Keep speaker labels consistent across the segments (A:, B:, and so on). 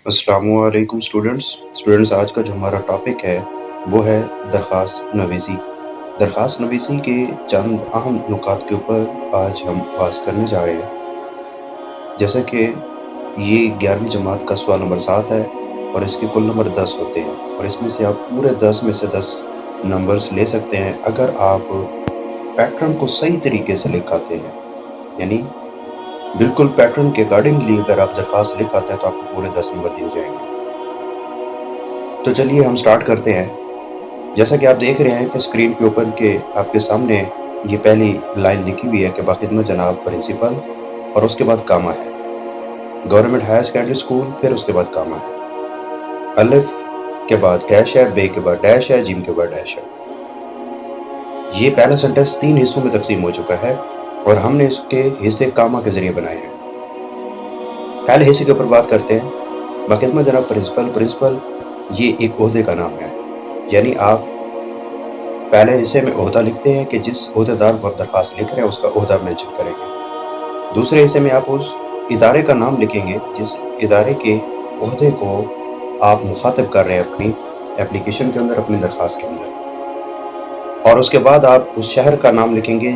A: अस्सलामुअलैकुम स्टूडेंट्स आज का जो हमारा टॉपिक है वो है दरख्वास्त नवीसी। दरख्वास्त नवीसी के चंद अहम नुकात के ऊपर आज हम बात करने जा रहे हैं। जैसा कि ये 11वीं जमात का सवाल नंबर 7 है और इसके कुल नंबर 10 होते हैं और इसमें से आप पूरे 10 में से 10 नंबर्स ले सकते हैं अगर आप पैटर्न को सही तरीके से लिखाते हैं। यानी बिल्कुल पैटर्न के अकॉर्डिंगली अगर आप दरख्वास्त लिख आते हैं तो आपको पूरे 10 नंबर दिए जाएंगे। तो चलिए हम स्टार्ट करते हैं। जैसा कि आप देख रहे हैं कि स्क्रीन के ऊपर के आपके सामने ये पहली लाइन लिखी हुई है कि बाखिदमत जनाब प्रिंसिपल और उसके बाद कामा है, गवर्नमेंट हायर सेकेंडरी स्कूल, फिर उसके बाद कामा है, अलिफ के बाद कैश है, बे के बाद डैश है, जिम के बाद डैश है। ये पहला सेंटेंस 3 हिस्सों में तकसीम हो चुका है और हमने इसके हिस्से कामा के जरिए बनाए हैं। पहले हिस्से के ऊपर बात करते हैं। बाखिदमत जनाब प्रिंसिपल ये एक ओहदे का नाम है, यानी आप पहले हिस्से में ओहदा लिखते हैं कि जिस ओहदेदार को आप दरख्वास्त लिख रहे हैं उसका ओहदा मेंशन करेंगे। दूसरे हिस्से में आप उस इदारे का नाम लिखेंगे जिस इदारे के ओहदे को आप मुखातिब कर रहे हैं अपनी एप्लीकेशन के अंदर, अपनी दरख्वास्त के अंदर। और उसके बाद आप उस शहर का नाम लिखेंगे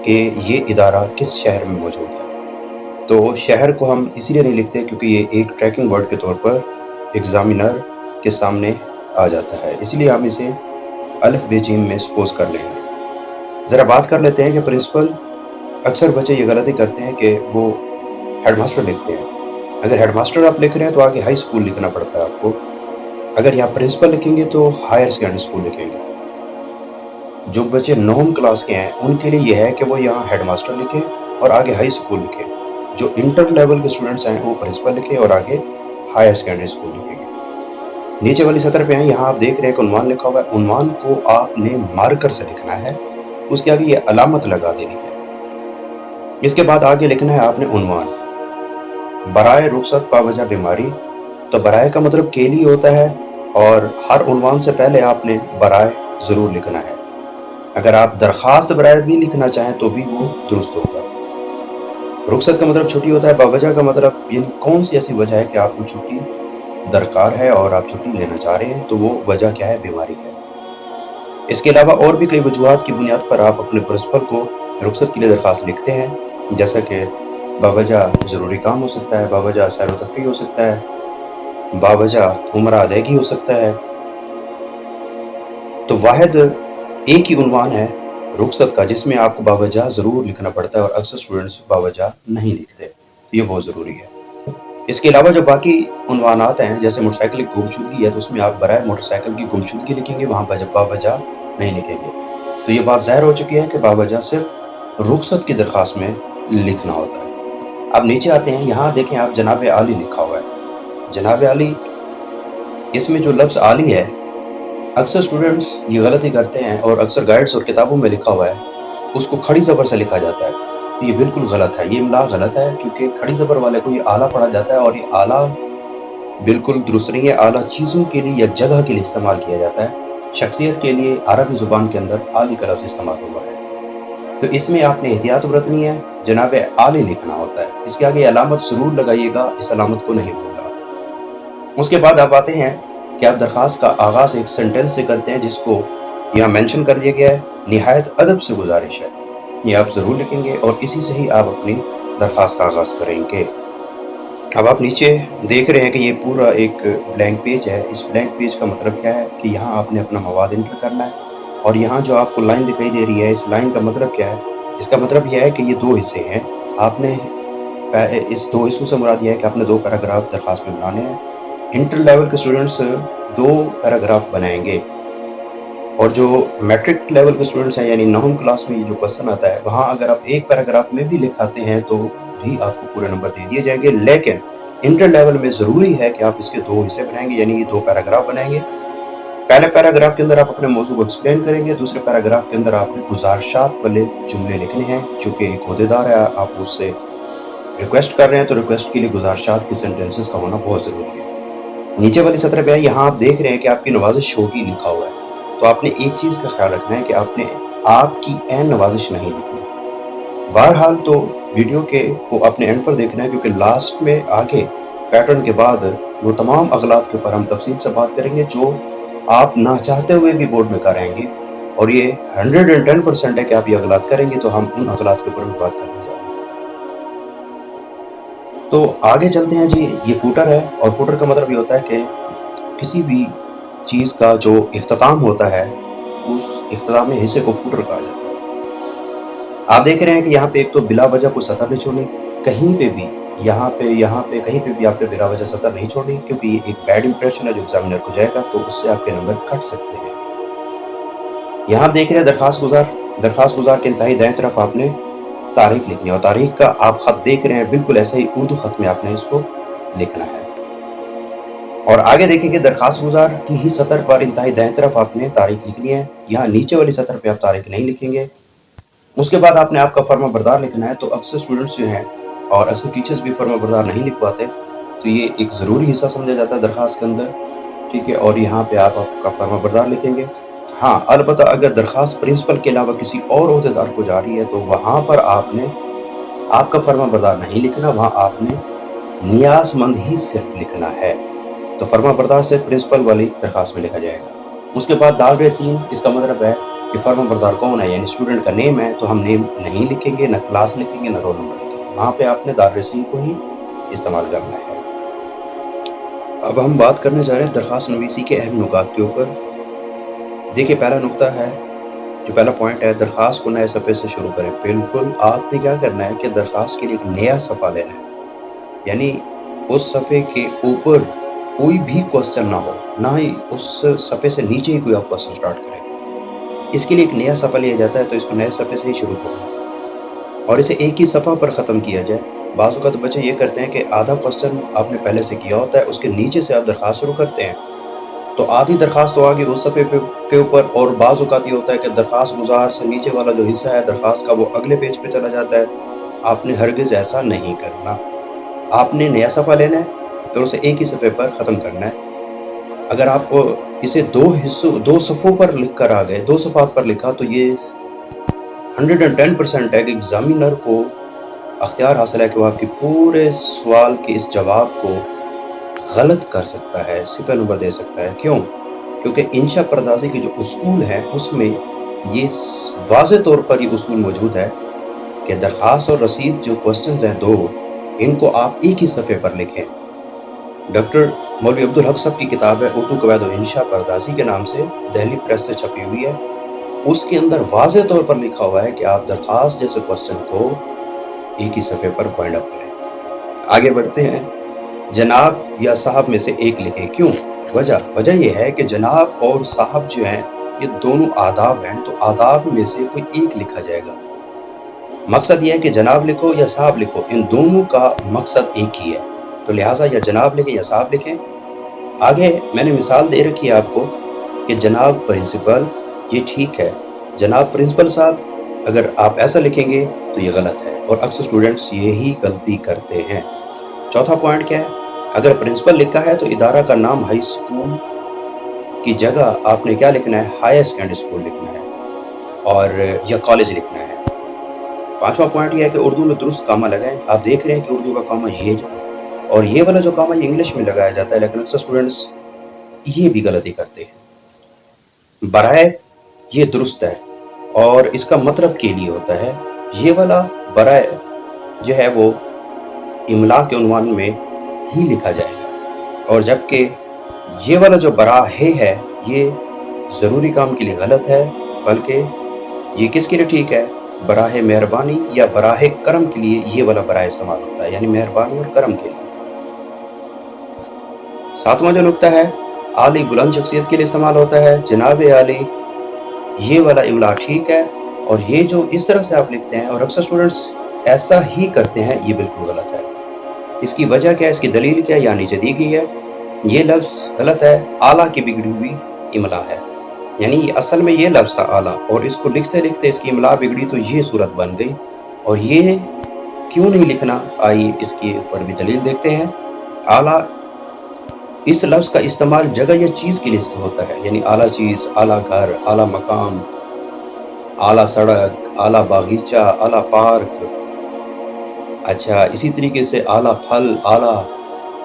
A: कि ये इदारा किस शहर में मौजूद है। तो शहर को हम इसलिए नहीं लिखते क्योंकि ये एक ट्रैकिंग वर्ड के तौर पर एग्जामिनर के सामने आ जाता है, इसलिए हम इसे अलिफ बे जीम में सपोज कर लेंगे। ज़रा बात कर लेते हैं कि प्रिंसिपल, अक्सर बच्चे ये गलती करते हैं कि वो हेडमास्टर लिखते हैं। अगर हेडमास्टर आप लिख रहे हैं तो आगे हाई स्कूल लिखना पड़ता है आपको। अगर यहाँ प्रिंसिपल लिखेंगे तो हायर सेकेंडरी स्कूल लिखेंगे। जो बच्चे 9वीं क्लास के हैं उनके लिए यह है कि वो यहाँ हेडमास्टर लिखें और आगे हाई स्कूल लिखें। जो इंटर लेवल के स्टूडेंट्स हैं वो प्रिंसिपल लिखें और आगे हायर सेकेंडरी स्कूल लिखेंगे। नीचे वाली सतर पे हैं, यहाँ आप देख रहे हैं कि उन्वान लिखा हुआ है। उन्वान को आपने मार्कर से लिखना है, उसके आगे ये अलामत लगा देनी है। इसके बाद आगे लिखना है आपने उन्वान, बराए रुखसत पावजह बीमारी। तो बराए का मतलब के लिए होता है और हर उन्वान से पहले आपने बराए ज़रूर लिखना है। अगर आप दरख्वास्त बराए भी लिखना चाहें तो भी वो दुरुस्त होगा। रुखसत का मतलब छुट्टी होता है, बावजह का मतलब यानी कौन सी ऐसी वजह है कि आपको छुट्टी दरकार है और आप छुट्टी लेना चाह रहे हैं, तो वो वजह क्या है, बीमारी है। इसके अलावा और भी कई वजूहात की बुनियाद पर आप अपने प्रिंसिपल को रुखसत के लिए दरख्वास्त लिखते हैं, जैसा कि बावजह ज़रूरी काम हो सकता है, बावजह सैर व तफरीह हो सकता है, बावजह उम्रा अदायगी हो सकता है। तो वाहिद एक ही उन्वान है रुखसत का जिसमें आपको बावजह ज़रूर लिखना पड़ता है और अक्सर स्टूडेंट्स बावजह नहीं लिखते, ये बहुत ज़रूरी है। इसके अलावा जो बाकी उन्वानात हैं, जैसे मोटरसाइकिल की गुमशुदगी है तो उसमें आप बराए मोटरसाइकिल की गुमशुदगी लिखेंगे, वहाँ पर जब बावजह नहीं लिखेंगे। तो ये बात ज़ाहिर हो चुकी है कि बावजह सिर्फ रुखसत की दरख्वास्त में लिखना होता है। अब नीचे आते हैं, यहाँ देखें आप जनाब आली लिखा हुआ है। जनाब आली, इसमें जो लफ्ज़ आली है अक्सर स्टूडेंट्स ये गलती करते हैं और अक्सर गाइड्स और किताबों में लिखा हुआ है उसको खड़ी ज़बर से लिखा जाता है। तो ये बिल्कुल गलत है, ये इमला गलत है क्योंकि खड़ी ज़बर वाले को ये आला पढ़ा जाता है और ये आला बिल्कुल दुरुस्त नहीं है। आला चीज़ों के लिए या जगह के लिए इस्तेमाल किया जाता है। शख्सियत के लिए अरबी ज़ुबान के अंदर आली का लफ्ज़ इस्तेमाल हुआ है, तो इसमें आपने एहतियात बरतनी है, जनाब आली लिखना होता है। इसके आगे अलामत ज़रूर लगाइएगा, इस अलामत को नहीं भूलना। उसके बाद आप आते हैं कि आप दरख्वास्त का आगाज़ एक सेंटेंस से करते हैं जिसको यहाँ मेंशन कर दिया गया है, निहायत अदब से गुजारिश है। ये आप ज़रूर लिखेंगे और इसी से ही आप अपनी दरख्वास्त का आगाज़ करेंगे। अब आप नीचे देख रहे हैं कि ये पूरा एक ब्लैंक पेज है। इस ब्लैंक पेज का मतलब क्या है कि यहाँ आपने अपना मवाद इंटर करना है और यहाँ जो आपको लाइन दिखाई दे रही है, इस लाइन का मतलब क्या है, इसका मतलब यह है कि ये 2 हिस्से हैं। आपने इस 2 हिस्सों से मुराद यह है कि आपने 2 पैराग्राफ दरख्वास्त में बनाने हैं। इंटर लेवल के स्टूडेंट्स 2 पैराग्राफ बनाएंगे और जो मैट्रिक लेवल के स्टूडेंट्स हैं यानी 9वीं क्लास में जो क्वेश्चन आता है वहाँ अगर आप 1 पैराग्राफ में भी लिखाते हैं तो भी आपको पूरे नंबर दे दिए जाएंगे। लेकिन इंटर लेवल में ज़रूरी है कि आप इसके 2 हिस्से बनाएंगे, यानी ये 2 पैराग्राफ बनाएंगे। पहले पैराग्राफ के अंदर आप अपने मौजू को एक्सप्लेन करेंगे, दूसरे पैराग्राफ के अंदर आपने गुजारिशात वाले जुमले लिखने हैं। चूँकि एक ओहदेदार है, आप उससे रिक्वेस्ट कर रहे हैं तो रिक्वेस्ट के लिए गुजारिशात के सेंटेंसेस का होना बहुत ज़रूरी है। नीचे वाली सतर पे यहाँ आप देख रहे हैं कि आपकी नवाजिश होगी लिखा हुआ है, तो आपने एक चीज़ का ख्याल रखना है कि आपने आपकी ऐन नवाजिश नहीं लिखनी। बहरहाल तो वीडियो के को अपने एंड पर देखना है क्योंकि लास्ट में आगे पैटर्न के बाद وہ تمام اغلاط کے اوپر ہم تفصیل سے بات کریں گے جو آپ نہ چاہتے ہوئے بھی بورڈ میں کرائیں گے، اور یہ 110% ہے کہ آپ یہ اغلاط کریں گے، تو ہم ان اغلاط کے اوپر بھی بات کرنے جا رہے ہیں۔ تو آگے چلتے ہیں جی۔ یہ فوٹر ہے، اور فوٹر کا مطلب یہ ہوتا ہے کہ کسی بھی چیز کا جو اختتام ہوتا ہے اس اختتامی حصے کو فوٹر کہا جاتا ہے۔ آپ دیکھ رہے ہیں کہ یہاں پہ ایک تو بلا وجہ کوئی سطر نہیں چھوڑنی، کہیں پہ بھی، یہاں پہ کہیں پہ بھی آپ نے بلا وجہ سطر نہیں چھوڑنی، کیونکہ یہ ایک بیڈ امپریشن ہے جو ایگزامینر کو جائے گا، تو اس سے آپ کے نمبر کٹ سکتے ہیں۔ یہاں آپ دیکھ رہے ہیں درخواست گزار کے انتہائی دائیں طرف آپ نے تاریخ لکھنی ہے، اور تاریخ کا آپ خط دیکھ رہے ہیں بالکل ایسا ہی اردو خط میں آپ نے اس کو لکھنا ہے۔ اور آگے دیکھیں کہ درخواست گزار کی ہی سطر پر انتہائی دائیں طرف آپ نے تاریخ لکھنی ہے، یہاں نیچے والی سطر پہ آپ تاریخ نہیں لکھیں گے۔ اس کے بعد آپ نے آپ کا فرما بردار لکھنا ہے۔ تو اکثر اسٹوڈنٹس جو ہیں اور اکثر ٹیچرز بھی فرما بردار نہیں لکھ پاتے، تو یہ ایک ضروری حصہ سمجھا جاتا ہے درخواست کے اندر، ٹھیک ہے۔ اور یہاں پہ آپ کا فرما بردار لکھیں گے۔ ہاں البتہ اگر درخواست پرنسپل کے علاوہ کسی اور عہدیدار کو جاری ہے تو وہاں پر آپ نے آپ کا فرما بردار نہیں لکھنا، وہاں آپ نے نیاز مند ہی صرف لکھنا ہے۔ تو فرما بردار سے پرنسپل والی درخواست میں لکھا جائے گا۔ اس کے بعد دال رسین، اس کا مطلب ہے کہ فرما بردار کون ہے، یعنی اسٹوڈنٹ کا نیم ہے، تو ہم نیم نہیں لکھیں گے، نہ کلاس لکھیں گے، نہ رول نمبر لکھیں گے، وہاں پہ آپ نے دال رسین کو ہی استعمال کرنا ہے۔ اب ہم بات کرنے جا رہے ہیں درخواست نویسی کے اہم نکات کے اوپر۔ دیکھیں پہلا نقطہ ہے، جو پہلا پوائنٹ ہے، درخواست کو نئے صفحے سے شروع کریں۔ بالکل آپ نے کیا کرنا ہے کہ درخواست کے لیے ایک نیا صفحہ لینا ہے، یعنی اس صفحے کے اوپر کوئی بھی کوسچن نہ ہو، نہ ہی اس صفحے سے نیچے ہی کوئی آپ کوسچن سٹارٹ کریں۔ اس کے لیے ایک نیا صفحہ لیا جاتا ہے، تو اس کو نئے صفحے سے ہی شروع کریں اور اسے ایک ہی صفحہ پر ختم کیا جائے۔ بعض اوقات بچے یہ کرتے ہیں کہ آدھا کوسچن آپ نے پہلے سے کیا ہوتا ہے، اس کے نیچے سے آپ درخواست شروع کرتے ہیں، تو آدھی درخواست تو آگے اس صفحے کے اوپر، اور بعض اوقات یہ ہوتا ہے کہ درخواست گزار سے نیچے والا جو حصہ ہے درخواست کا وہ اگلے پیج پہ چلا جاتا ہے۔ آپ نے ہرگز ایسا نہیں کرنا، آپ نے نیا صفحہ لینا ہے اور اسے ایک ہی صفحے پر ختم کرنا ہے۔ اگر آپ اسے دو صفحوں پر لکھ کر آ گئے، دو صفحات پر لکھا، تو یہ 110% ہے کہ ایگزامینر کو اختیار حاصل ہے کہ وہ آپ کی پورے سوال کے اس جواب کو غلط کر سکتا ہے، صفر نمبر دے سکتا ہے۔ کیوں؟ کیونکہ انشا پردازی کے جو اصول ہیں اس میں یہ واضح طور پر یہ اصول موجود ہے کہ درخواست اور رسید جو کوسچنز ہیں دو، ان کو آپ ایک ہی صفحے پر لکھیں۔ ڈاکٹر مولوی عبدالحق صاحب کی کتاب ہے اردو قواعد و انشا پردازی کے نام سے، دہلی پریس سے چھپی ہوئی ہے، اس کے اندر واضح طور پر لکھا ہوا ہے کہ آپ درخواست جیسے کوسچن کو ایک ہی صفحے پر فائنڈ اپ کریں۔ آگے بڑھتے ہیں۔ جناب یا صاحب میں سے ایک لکھیں۔ کیوں؟ وجہ یہ ہے کہ جناب اور صاحب جو ہیں یہ دونوں آداب ہیں، تو آداب میں سے کوئی ایک لکھا جائے گا۔ مقصد یہ ہے کہ جناب لکھو یا صاحب لکھو، ان دونوں کا مقصد ایک ہی ہے، تو لہٰذا یا جناب لکھیں یا صاحب لکھیں۔ آگے میں نے مثال دے رکھی ہے آپ کو کہ جناب پرنسپل، یہ ٹھیک ہے، جناب پرنسپل صاحب اگر آپ ایسا لکھیں گے تو یہ غلط ہے، اور اکثر اسٹوڈنٹس یہی غلطی کرتے ہیں۔ چوتھا پوائنٹ کیا ہے؟ اگر پرنسپل لکھا ہے تو ادارہ کا نام ہائی اسکول کی جگہ آپ نے کیا لکھنا ہے؟ ہائر سیکنڈری اسکول لکھنا ہے، اور یا کالج لکھنا ہے۔ پانچواں پوائنٹ یہ ہے کہ اردو میں درست کامہ لگائیں۔ آپ دیکھ رہے ہیں کہ اردو کا کامہ یہ اور یہ والا جو کامہ یہ انگلش میں لگایا جاتا ہے، لیکن اکثر اسٹوڈنٹس یہ بھی غلطی کرتے ہیں۔ برائے یہ درست ہے اور اس کا مطلب کے لیے ہوتا ہے، یہ والا برائے جو ہے وہ املا کے عنوان میں ہی لکھا جائے گا، اور جبکہ یہ والا جو براہ ہے یہ ضروری کام کے لیے غلط ہے، بلکہ یہ کس کے لیے ٹھیک ہے؟ براہ مہربانی یا براہ کرم کے لیے یہ والا براہ استعمال ہوتا ہے، یعنی مہربانی اور کرم کے لیے۔ ساتواں جو نقطہ ہے، عالی بلند شخصیت کے لیے استعمال ہوتا ہے، جناب عالی، یہ والا املا ٹھیک ہے، اور یہ جو اس طرح سے آپ لکھتے ہیں اور اکثر اسٹوڈنٹس ایسا ہی کرتے ہیں، یہ بالکل غلط ہے۔ اس کی وجہ کیا ہے؟ اس کی دلیل کیا ہے؟ یا نیچے دی گئی ہے۔ یہ لفظ غلط ہے، اعلیٰ کی بگڑی ہوئی املا ہے، یعنی اصل میں یہ لفظ تھا اعلیٰ، اور اس کو لکھتے لکھتے اس کی املا بگڑی تو یہ صورت بن گئی، اور یہ کیوں نہیں لکھنا؟ آئیے اس کے اوپر بھی دلیل دیکھتے ہیں۔ اعلیٰ اس لفظ کا استعمال جگہ یا چیز کے لیے ہوتا ہے، یعنی اعلیٰ چیز، اعلیٰ گھر، اعلیٰ مقام، اعلیٰ سڑک، اعلیٰ باغیچہ، اعلیٰ پارک، اچھا اسی طریقے سے اعلیٰ پھل، اعلیٰ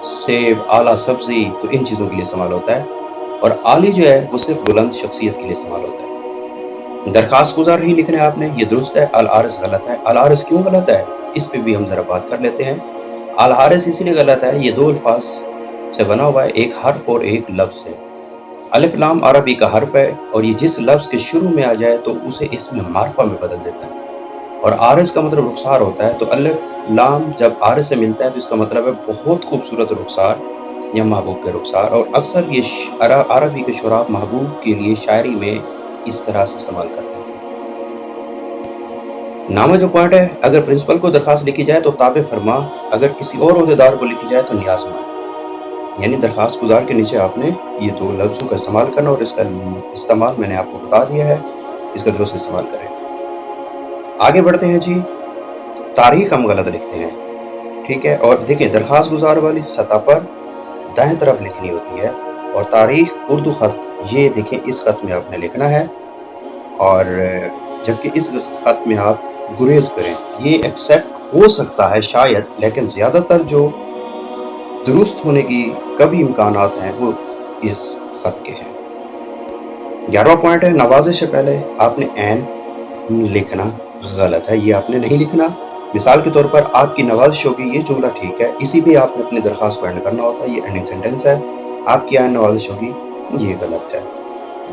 A: सेब, आला सब्जी, तो इन चीज़ों के लिए इस्तेमाल होता है। और आली जो है वो सिर्फ बुलंद शख्सियत के लिए इस्तेमाल होता है। दरखास्त गुजार ही लिखना है आपने, ये दुरुस्त है। अल आरिस गलत है। अल आरिस क्यों गलत है, इस पे भी हम जरा बात कर लेते हैं। अल आरिस इसलिए गलत है, ये दो अल्फाज से बना हुआ है, एक हर्फ और एक लफ्ज़ है। अलिफ लाम अरबी का हर्फ है और ये जिस लफ्ज़ के शुरू में आ जाए तो उसे इसमें मार्फा में बदल देता है। और आरिस का मतलब रुखसार होता है, तो अलिफ लाम जब आरिस से मिलता है तो इसका मतलब है बहुत खूबसूरत रुखसार या महबूब के रुखसार। और अक्सर ये अरबी के शुरा महबूब के लिए शायरी में इस तरह से इस्तेमाल करते थे। नामा जो पॉइंट है, अगर प्रिंसिपल को दरखास्त लिखी जाए तो ताबे फरमा, अगर किसी और ओहदेदार को लिखी जाए तो नियाज़मंद। यानी दरखास्त गुजार के नीचे आपने ये दो लफ्ज़ों का इस्तेमाल करना, और इसका इस्तेमाल मैंने आपको बता दिया है, इसका दुरुस्त इस्तेमाल करें। आगे बढ़ते हैं जी। तारीख हम गलत लिखते हैं, ठीक है। और देखिए, दरखास्त गुजार वाली सतह पर दाएं तरफ लिखनी होती है, और तारीख उर्दू ख़त, ये देखें इस ख़त में आपने लिखना है। और जबकि इस ख़त में आप गुरेज करें, ये एक्सेप्ट हो सकता है शायद, लेकिन ज़्यादातर जो दुरुस्त होने की कभी इम्कानात हैं वो इस ख़त के हैं। 11वां पॉइंट है, नवाजिश से पहले आपने एन लिखना गलत है, ये आपने नहीं लिखना। मिसाल के तौर पर आपकी नवाजिश होगी, ये जुमला ठीक है, इसी पे आपने अपनी दरखास्त को एंड करना होता है, ये एंडिंग सेंटेंस है। आपकी एन नवाजिश होगी, ये गलत है।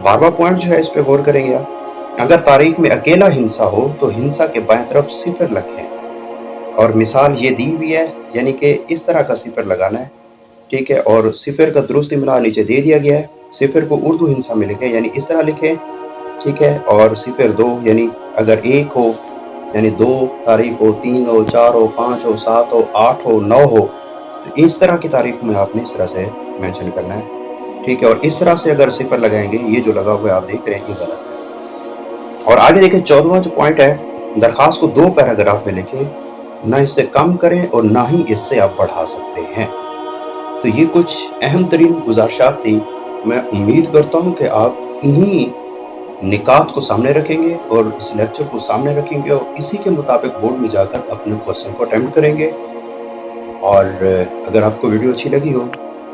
A: 12वां पॉइंट जो है, इस पे गौर करेंगे आप। अगर तारीख में अकेला हिंसा हो तो हिंसा के बाएं तरफ सिफर लिखें, और मिसाल ये दी हुई है, यानी कि इस तरह का सिफर लगाना है, ठीक है। और सिफर का दुरुस्त इमला नीचे दे दिया गया है। सिफर को उर्दू हिंसा में लिखें, यानी इस तरह लिखें, ठीक है। और सिफर 2, यानी अगर 1 हो यानी 2 तारीख हो, 3 हो, 4 हो, 5 हो, 7 हो, 8 हो, 9 हो, तो इस तरह की तारीख में आपने इस तरह से मेंशन करना है, ठीक है। और इस तरह से अगर सिफर लगाएंगे, ये जो लगा हुआ है आप देख रहे हैं, ये गलत है। और आगे देखें, 14वां जो पॉइंट है, दरखास्त को 2 पैराग्राफ में लिखें, ना इससे कम करें और ना ही इससे आप बढ़ा सकते हैं। तो ये कुछ अहम तरीन गुजारिशात थी। मैं उम्मीद करता हूँ कि आप इन्हीं निकात को सामने रखेंगे और इस लेक्चर को सामने रखेंगे, और इसी के मुताबिक बोर्ड में जाकर अपने क्वेश्चन को अटेम्प्ट करेंगे। और अगर आपको वीडियो अच्छी लगी हो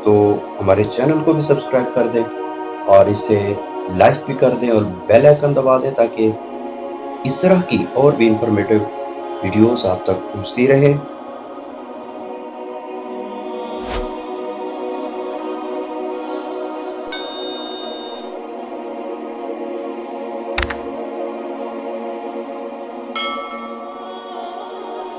A: तो हमारे चैनल को भी सब्सक्राइब कर दें, और इसे लाइक भी कर दें और बेल आइकन दबा दें, ताकि इस तरह की और भी इंफॉर्मेटिव वीडियोस आप तक पहुंचती रहें।